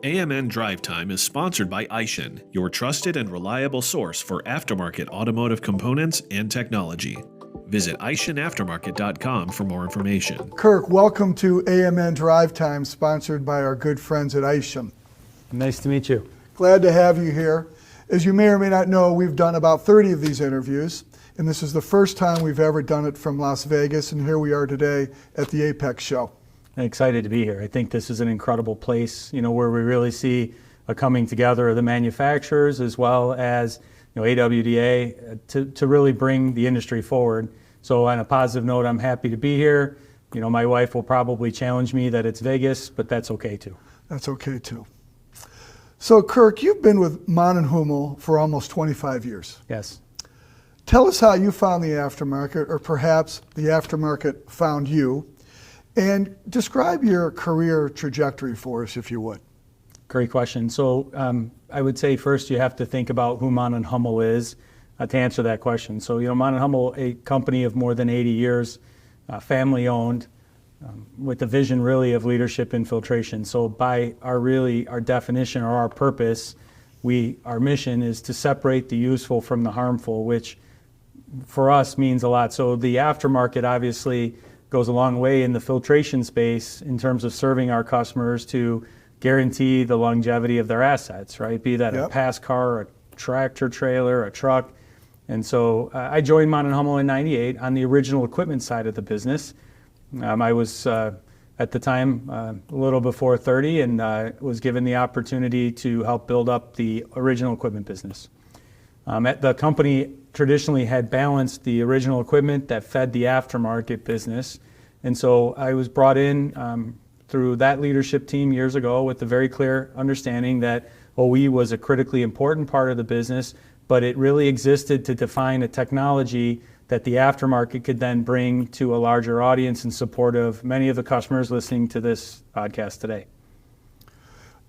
AMN Drive Time is sponsored by Aishin, your trusted and reliable source for aftermarket automotive components and technology. Visit AishinAftermarket.com for more information. Kurk, welcome to AMN Drive Time, sponsored by our good friends at Aishin. Nice to meet you. Glad to have you here. As you may or may not know, we've done about 30 of these interviews, and this is the first time we've ever done it from Las Vegas, and here we are today at the Apex show. I'm excited to be here. I think this is an incredible place, where we really see a coming together of the manufacturers as well as, AWDA to really bring the industry forward. So on a positive note, I'm happy to be here. My wife will probably challenge me that it's Vegas, but that's okay too. That's okay too. So Kurk, you've been with MANN+HUMMEL for almost 25 years. Yes. Tell us how you found the aftermarket, or perhaps the aftermarket found you, and describe your career trajectory for us, if you would. Great question. So I would say first you have to think about who MANN+HUMMEL is to answer that question. So MANN+HUMMEL, a company of more than 80 years, family owned, with the vision really of leadership in filtration. So by our definition or our purpose, our mission is to separate the useful from the harmful, which for us means a lot. So the aftermarket obviously goes a long way in the filtration space in terms of serving our customers to guarantee the longevity of their assets, right? Be that a pass car, a tractor trailer, a truck. And so I joined MANN+HUMMEL in '98 on the original equipment side of the business. I was at the time a little before 30 and was given the opportunity to help build up the original equipment business. The company traditionally had balanced the original equipment that fed the aftermarket business. And so I was brought in through that leadership team years ago with the very clear understanding that OE was a critically important part of the business, but it really existed to define a technology that the aftermarket could then bring to a larger audience in support of many of the customers listening to this podcast today.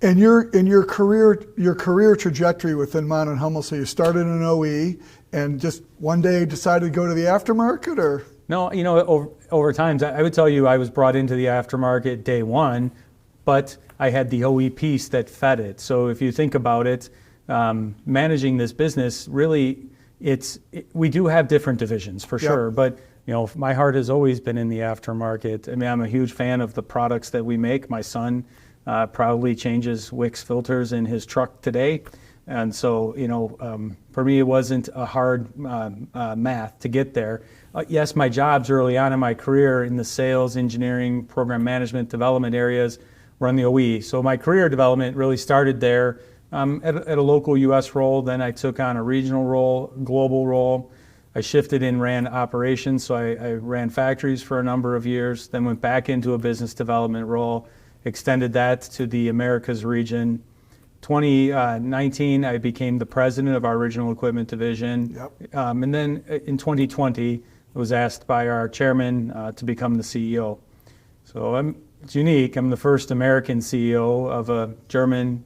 And your career trajectory within MANN+HUMMEL, so you started in OE and just one day decided to go to the aftermarket, or? No, over time, I would tell you I was brought into the aftermarket day one, but I had the OE piece that fed it. So if you think about it, managing this business, really, we do have different divisions for sure, but my heart has always been in the aftermarket. I mean, I'm a huge fan of the products that we make. My son proudly changes Wilks filters in his truck today. And so, for me, it wasn't a hard math to get there. Yes, my jobs early on in my career in the sales, engineering, program management, development areas were on the OE. So my career development really started there at a local U.S. role. Then I took on a regional role, global role. I shifted and ran operations, so I ran factories for a number of years, then went back into a business development role, extended that to the Americas region. 2019, I became the president of our original equipment division. And then in 2020, I was asked by our chairman to become the CEO. So it's unique. I'm the first American CEO of a German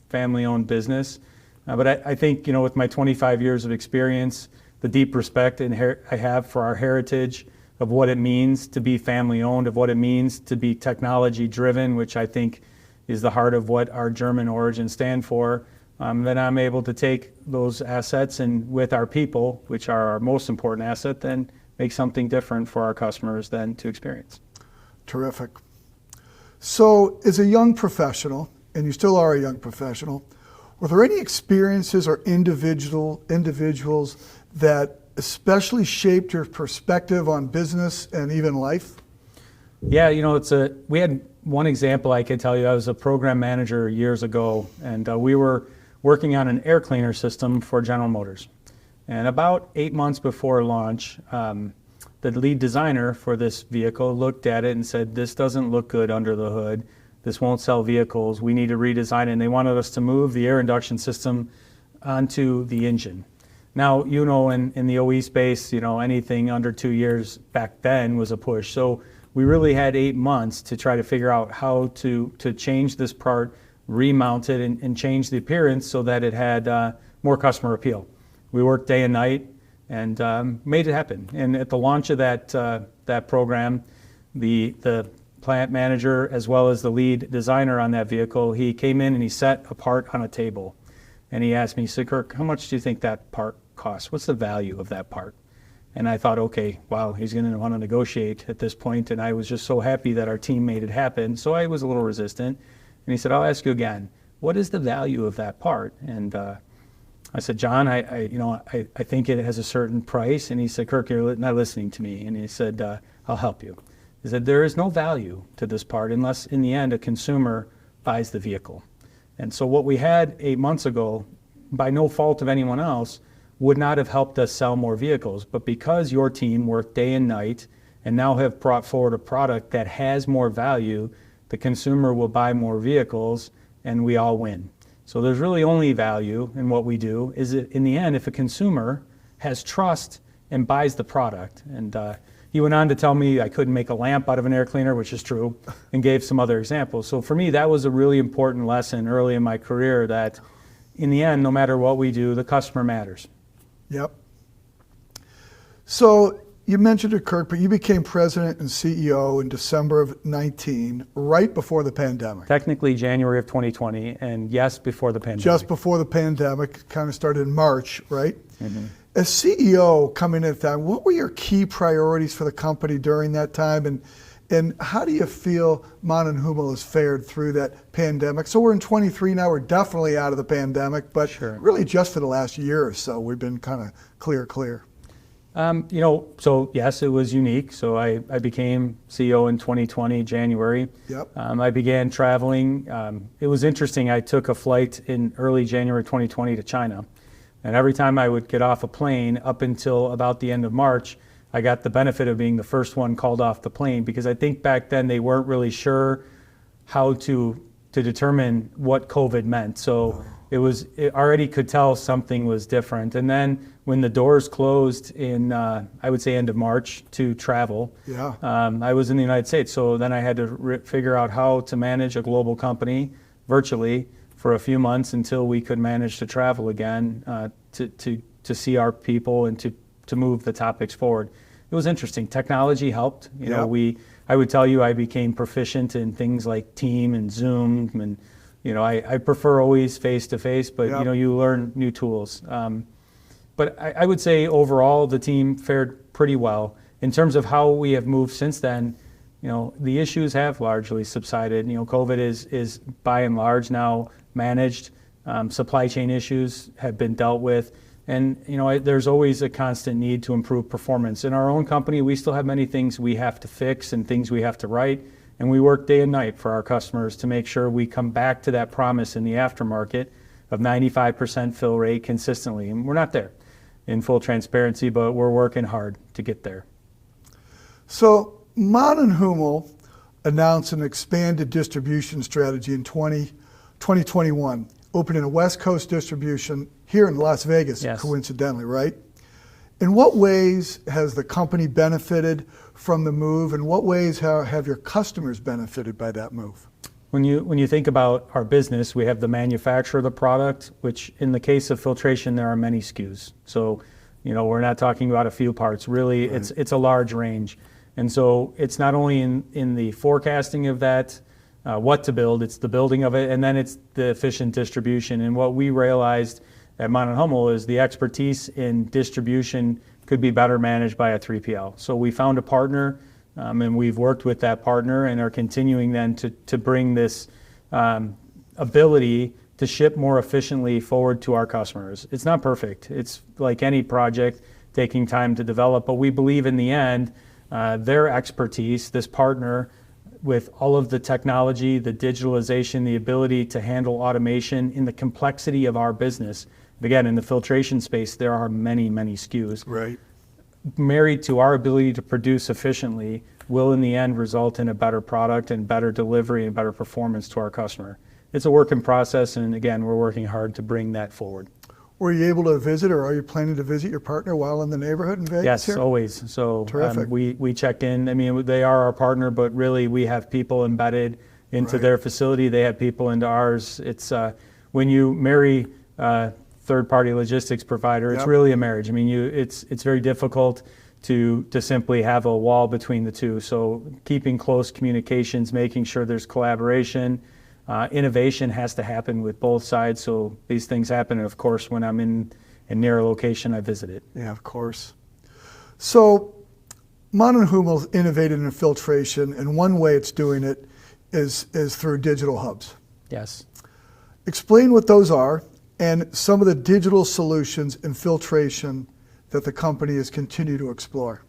family-owned business. But I think, with my 25 years of experience, the deep respect I have for our heritage, of what it means to be family-owned, of what it means to be technology-driven, which I think is the heart of what our German origins stand for, then I'm able to take those assets and with our people, which are our most important asset, then make something different for our customers than to experience. Terrific. So as a young professional, and you still are a young professional, were there any experiences or individuals that especially shaped your perspective on business and even life? Yeah, we had one example I could tell you. I was a program manager years ago, and we were working on an air cleaner system for General Motors. And about 8 months before launch, the lead designer for this vehicle looked at it and said, "This doesn't look good under the hood. This won't sell vehicles. We need to redesign it." And they wanted us to move the air induction system onto the engine. Now, in the OE space, anything under 2 years back then was a push. So we really had 8 months to try to figure out how to change this part, remount it, and change the appearance so that it had more customer appeal. We worked day and night and made it happen. And at the launch of that program, the plant manager as well as the lead designer on that vehicle, he came in and he set a part on a table. And he asked me, he said, Kurk, how much do you think that part costs? What's the value of that part? And I thought, okay, wow, he's going to want to negotiate at this point. And I was just so happy that our team made it happen. So I was a little resistant. And he said, I'll ask you again, what is the value of that part? And I said, John, I think it has a certain price. And he said, Kurk, you're not listening to me. And he said, I'll help you. He said, there is no value to this part unless in the end a consumer buys the vehicle. And so what we had 8 months ago, by no fault of anyone else, would not have helped us sell more vehicles. But because your team worked day and night and now have brought forward a product that has more value, the consumer will buy more vehicles and we all win. So there's really only value in what we do is that in the end, if a consumer has trust and buys the product. And he went on to tell me I couldn't make a lamp out of an air cleaner, which is true, and gave some other examples. So for me, that was a really important lesson early in my career that in the end, no matter what we do, the customer matters. Yep. So you mentioned it, Kurk, but you became president and CEO in December of 19, right before the pandemic. Technically January of 2020, and yes, before the pandemic. Just before the pandemic, kind of started in March, right? Mm-hmm. As CEO coming in at that, what were your key priorities for the company during that time? And how do you feel MANN+HUMMEL has fared through that pandemic? So we're in 23 now, we're definitely out of the pandemic, but sure. Really just for the last year or so, we've been kind of clear. So yes, it was unique. So I became CEO in 2020, January. Yep. I began traveling. It was interesting. I took a flight in early January 2020 to China. And every time I would get off a plane up until about the end of March, I got the benefit of being the first one called off the plane because I think back then they weren't really sure how to determine what COVID meant. So it already could tell something was different. And then when the doors closed in, I would say end of March to travel, I was in the United States. So then I had to figure out how to manage a global company virtually for a few months until we could manage to travel again to see our people and to move the topics forward. It was interesting. Technology helped. I would tell you I became proficient in things like Team and Zoom, and I prefer always face-to-face, but you learn new tools. But I would say overall the team fared pretty well. In terms of how we have moved since then, the issues have largely subsided. COVID is by and large now managed. Supply chain issues have been dealt with. And there's always a constant need to improve performance. In our own company, we still have many things we have to fix and things we have to write. And we work day and night for our customers to make sure we come back to that promise in the aftermarket of 95% fill rate consistently. And we're not there in full transparency, but we're working hard to get there. So MANN+HUMMEL announced an expanded distribution strategy in 2021, opening a West Coast distribution here in Las Vegas, yes. Coincidentally, right? In what ways has the company benefited from the move, and what ways have your customers benefited by that move? When you think about our business, we have the manufacturer of the product, which in the case of filtration, there are many SKUs. So, we're not talking about a few parts. Really, right. It's a large range. And so it's not only in the forecasting of that, what to build, it's the building of it, and then it's the efficient distribution. And what we realized at MANN+HUMMEL is the expertise in distribution could be better managed by a 3PL. So we found a partner, and we've worked with that partner and are continuing then to bring this ability to ship more efficiently forward to our customers. It's not perfect. It's like any project, taking time to develop, but we believe in the end, their expertise, this partner, with all of the technology, the digitalization, the ability to handle automation in the complexity of our business. Again, in the filtration space, there are many, many SKUs. Right. Married to our ability to produce efficiently will in the end result in a better product and better delivery and better performance to our customer. It's a work in process, and again, we're working hard to bring that forward. Were you able to visit, or are you planning to visit your partner while in the neighborhood in Vegas? Yes, here? Always. So terrific. We check in. I mean, they are our partner, but really we have people embedded into their facility. They have people into ours. It's when you marry a third-party logistics provider, it's really a marriage. I mean, it's very difficult to simply have a wall between the two. So keeping close communications, making sure there's collaboration. Innovation has to happen with both sides, so these things happen. And of course, when I'm in a near a location, I visit it. Yeah, of course. So MANN+HUMMEL innovated in filtration, and one way it's doing it is through digital hubs. Yes. Explain what those are and some of the digital solutions in filtration that the company has continued to explore.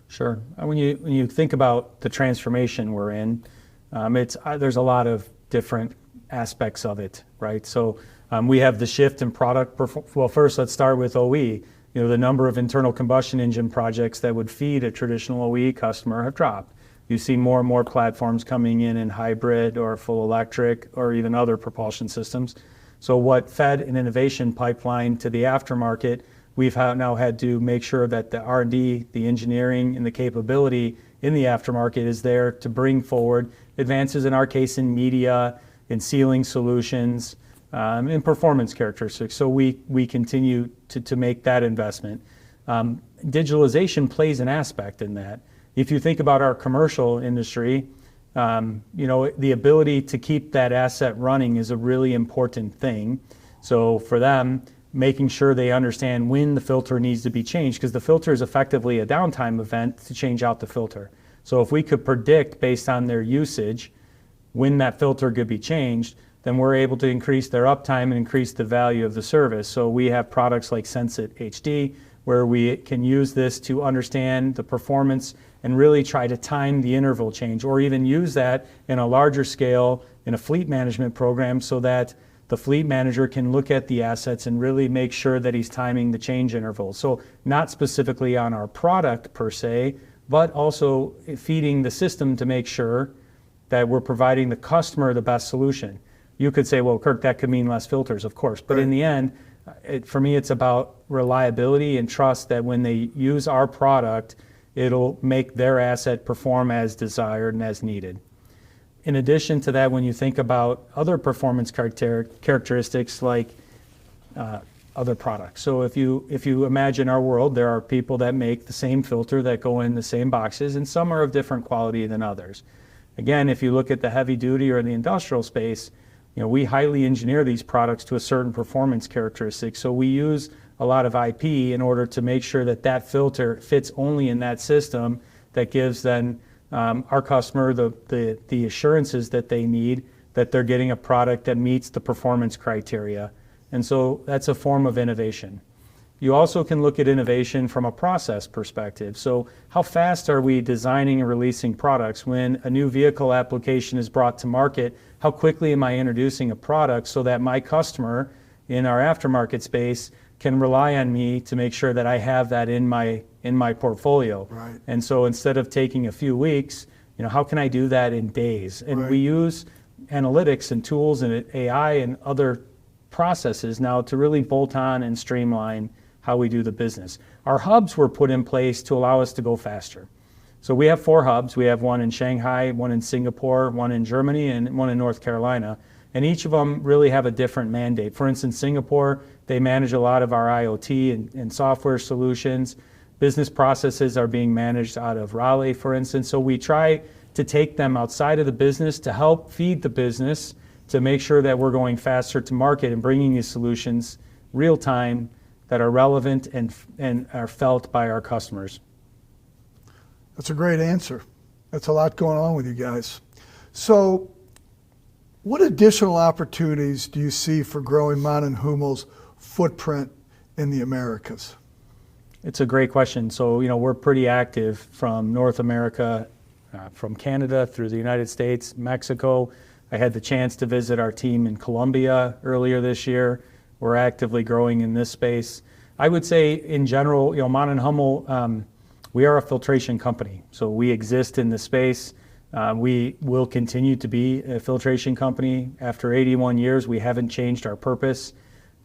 Sure. When you think about the transformation we're in, there's a lot of different aspects of it, right? So we have the shift in product. Well, first let's start with OE. The number of internal combustion engine projects that would feed a traditional OE customer have dropped. You see more and more platforms coming in hybrid or full electric or even other propulsion systems. So what fed an innovation pipeline to the aftermarket, we've now had to make sure that the R&D, the engineering, and the capability in the aftermarket is there to bring forward advances, in our case, in media, in sealing solutions, in performance characteristics. So we continue to make that investment. Digitalization plays an aspect in that. If you think about our commercial industry, the ability to keep that asset running is a really important thing. So for them, making sure they understand when the filter needs to be changed, because the filter is effectively a downtime event to change out the filter. So if we could predict based on their usage when that filter could be changed, then we're able to increase their uptime and increase the value of the service. So we have products like Sense-It HD, where we can use this to understand the performance and really try to time the interval change, or even use that in a larger scale in a fleet management program so that the fleet manager can look at the assets and really make sure that he's timing the change interval. So not specifically on our product per se, but also feeding the system to make sure that we're providing the customer the best solution. You could say, well, Kirk, that could mean less filters, of course. But in the end, for me, it's about reliability and trust that when they use our product, it'll make their asset perform as desired and as needed. In addition to that, when you think about other performance characteristics like other products. So if you imagine our world, there are people that make the same filter that go in the same boxes, and some are of different quality than others. Again, if you look at the heavy duty or the industrial space, we highly engineer these products to a certain performance characteristic. So we use a lot of IP in order to make sure that that filter fits only in that system that gives then our customer the assurances that they need that they're getting a product that meets the performance criteria. And so that's a form of innovation. You also can look at innovation from a process perspective. So how fast are we designing and releasing products? When a new vehicle application is brought to market, how quickly am I introducing a product so that my customer in our aftermarket space can rely on me to make sure that I have that in my portfolio? Right. And so instead of taking a few weeks, how can I do that in days? And Right. we use analytics and tools and AI and other processes now to really bolt on and streamline how we do the business. Our hubs were put in place to allow us to go faster. So we have 4 hubs. We have one in Shanghai, one in Singapore, one in Germany, and one in North Carolina. And each of them really have a different mandate. For instance, Singapore, they manage a lot of our IoT and software solutions. Business processes are being managed out of Raleigh, for instance. So we try to take them outside of the business to help feed the business, to make sure that we're going faster to market and bringing these solutions real time that are relevant and are felt by our customers. That's a great answer. That's a lot going on with you guys. So what additional opportunities do you see for growing MANN+HUMMEL's footprint in the Americas? It's a great question. So, we're pretty active from North America, from Canada through the United States, Mexico. I had the chance to visit our team in Colombia earlier this year. We're actively growing in this space. I would say in general, MANN+HUMMEL, we are a filtration company. So we exist in the space. We will continue to be a filtration company. After 81 years, we haven't changed our purpose,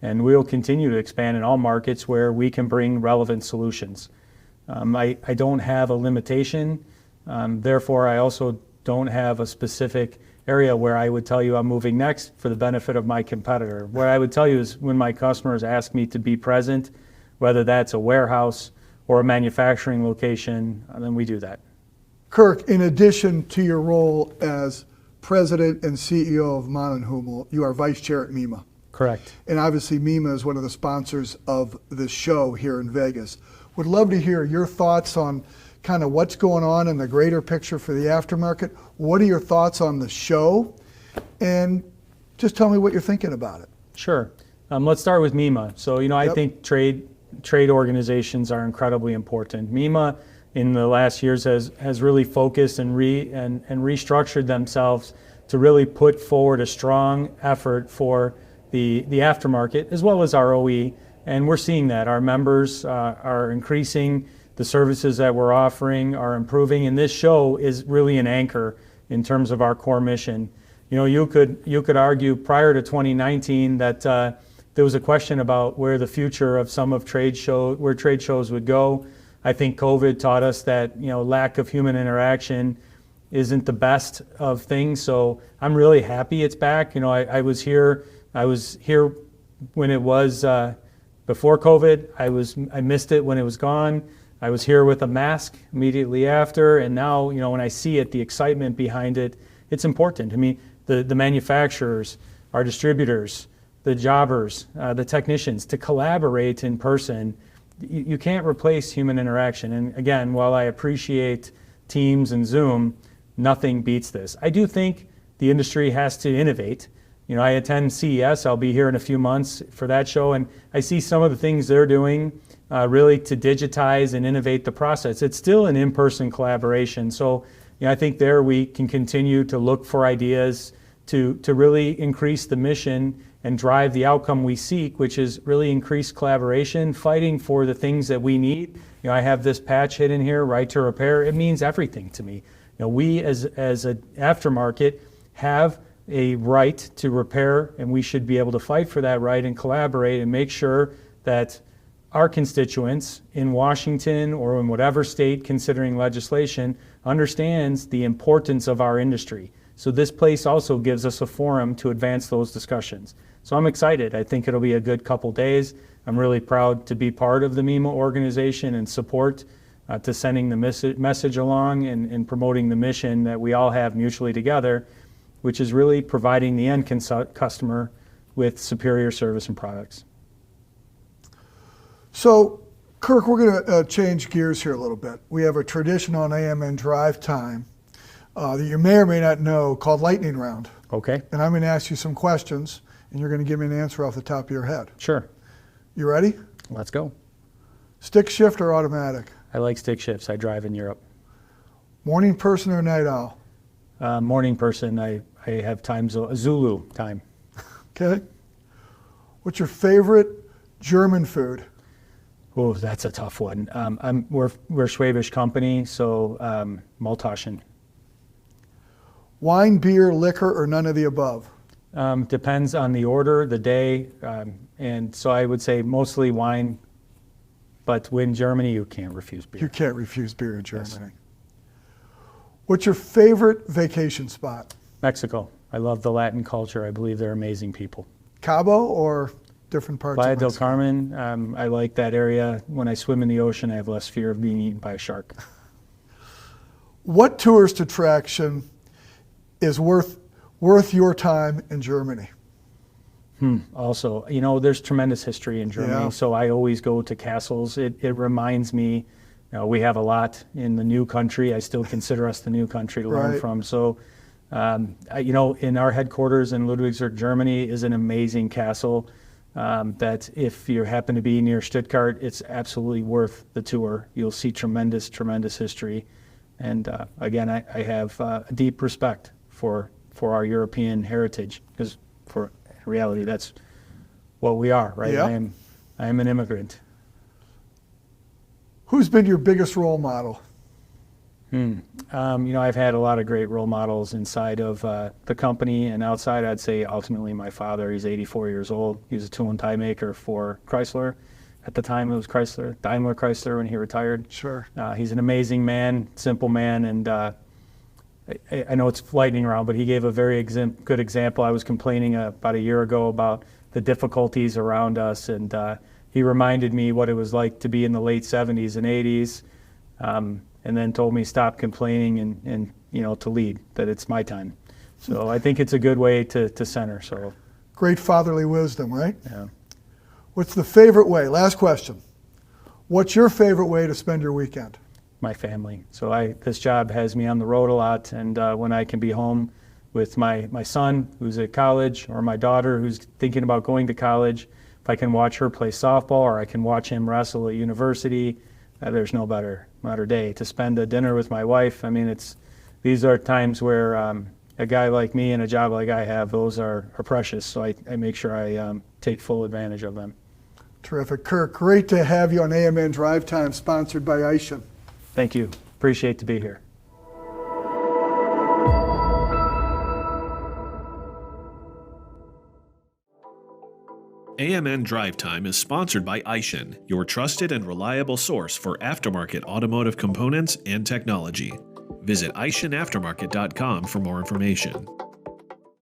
and we'll continue to expand in all markets where we can bring relevant solutions. I don't have a limitation. Therefore, I also don't have a specific area where I would tell you I'm moving next for the benefit of my competitor. What I would tell you is when my customers ask me to be present, whether that's a warehouse or a manufacturing location, then we do that. Kurk, in addition to your role as President and CEO of MANN+HUMMEL, you are Vice Chair at MEMA. Correct. And obviously MEMA is one of the sponsors of this show here in Vegas. Would love to hear your thoughts on kind of what's going on in the greater picture for the aftermarket. What are your thoughts on the show? And just tell me what you're thinking about it. Sure. Let's start with MEMA. So, I think trade organizations are incredibly important. MEMA in the last years has really focused and restructured themselves to really put forward a strong effort for the aftermarket as well as our OE. And we're seeing that. Our members are increasing, the services that we're offering are improving, and this show is really an anchor in terms of our core mission. You could argue prior to 2019 that there was a question about where the future of some of trade shows would go. I think COVID taught us that lack of human interaction isn't the best of things. So I'm really happy it's back. I was here when it was before COVID. I missed it when it was gone. I was here with a mask immediately after, and now when I see it, the excitement behind it, it's important. I mean, the manufacturers, our distributors, the jobbers, the technicians, to collaborate in person. You can't replace human interaction. And again, while I appreciate Teams and Zoom, nothing beats this. I do think the industry has to innovate. I attend CES. I'll be here in a few months for that show, and I see some of the things they're doing really to digitize and innovate the process. It's still an in-person collaboration. So I think there we can continue to look for ideas to really increase the mission and drive the outcome we seek, which is really increased collaboration, fighting for the things that we need. I have this patch hidden here, right to repair. It means everything to me. We as an aftermarket have a right to repair, and we should be able to fight for that right and collaborate and make sure that our constituents in Washington or in whatever state considering legislation understands the importance of our industry. So this place also gives us a forum to advance those discussions. So I'm excited. I think it'll be a good couple days. I'm really proud to be part of the MEMA organization and support to sending the message along and promoting the mission that we all have mutually together, which is really providing the end customer with superior service and products. So, Kurk, we're going to change gears here a little bit. We have a tradition on AMN Drive Time that you may or may not know called Lightning Round. Okay. And I'm going to ask you some questions, and you're going to give me an answer off the top of your head. Sure. You ready? Let's go. Stick shift or automatic? I like stick shifts. I drive in Europe. Morning person or night owl? Morning person. I have Zulu time. Okay. What's your favorite German food? Oh, that's a tough one. We're a Schwäbisch company, so Maltaschen. Wine, beer, liquor, or none of the above? Depends on the order, the day, and so I would say mostly wine, but in Germany you can't refuse beer. You can't refuse beer in Germany. Yes. What's your favorite vacation spot? Mexico. I love the Latin culture. I believe they're amazing people. Cabo or different parts Playa of del Mexico? Carmen, I like that area. When I swim in the ocean, I have less fear of being eaten by a shark. What tourist attraction is worth your time in Germany? Also, there's tremendous history in Germany, Yeah. so I always go to castles. It reminds me, we have a lot in the new country. I still consider us the new country to learn Right. from. So, in our headquarters in Ludwigsburg, Germany is an amazing castle that if you happen to be near Stuttgart, it's absolutely worth the tour. You'll see tremendous, tremendous history. And again, I have a deep respect for our European heritage, because in reality, that's what we are, right? Yeah. I am an immigrant. Who's been your biggest role model? I've had a lot of great role models inside of the company and outside. I'd say ultimately my father, he's 84 years old. He was a tool and die maker for Chrysler. At the time it was Daimler Chrysler when he retired. Sure. He's an amazing man, simple man, and I know it's lightning round, but he gave a very good example. I was complaining about a year ago about the difficulties around us, and he reminded me what it was like to be in the late 70s and 80s, and then told me stop complaining and to lead, that it's my time. So I think it's a good way to center. So Great fatherly wisdom, right? yeah. What's the favorite way? Last question. What's your favorite way to spend your weekend? My family. So this job has me on the road a lot, and when I can be home with my son who's at college, or my daughter who's thinking about going to college, if I can watch her play softball, or I can watch him wrestle at university, there's no better day. To spend a dinner with my wife, I mean, these are times where a guy like me and a job like I have, those are precious. So I make sure I take full advantage of them. Terrific. Kurk, great to have you on AMN Drive Time, sponsored by Aishin. Thank you. Appreciate to be here. AMN Drive Time is sponsored by Aishin, your trusted and reliable source for aftermarket automotive components and technology. Visit AishinAftermarket.com for more information.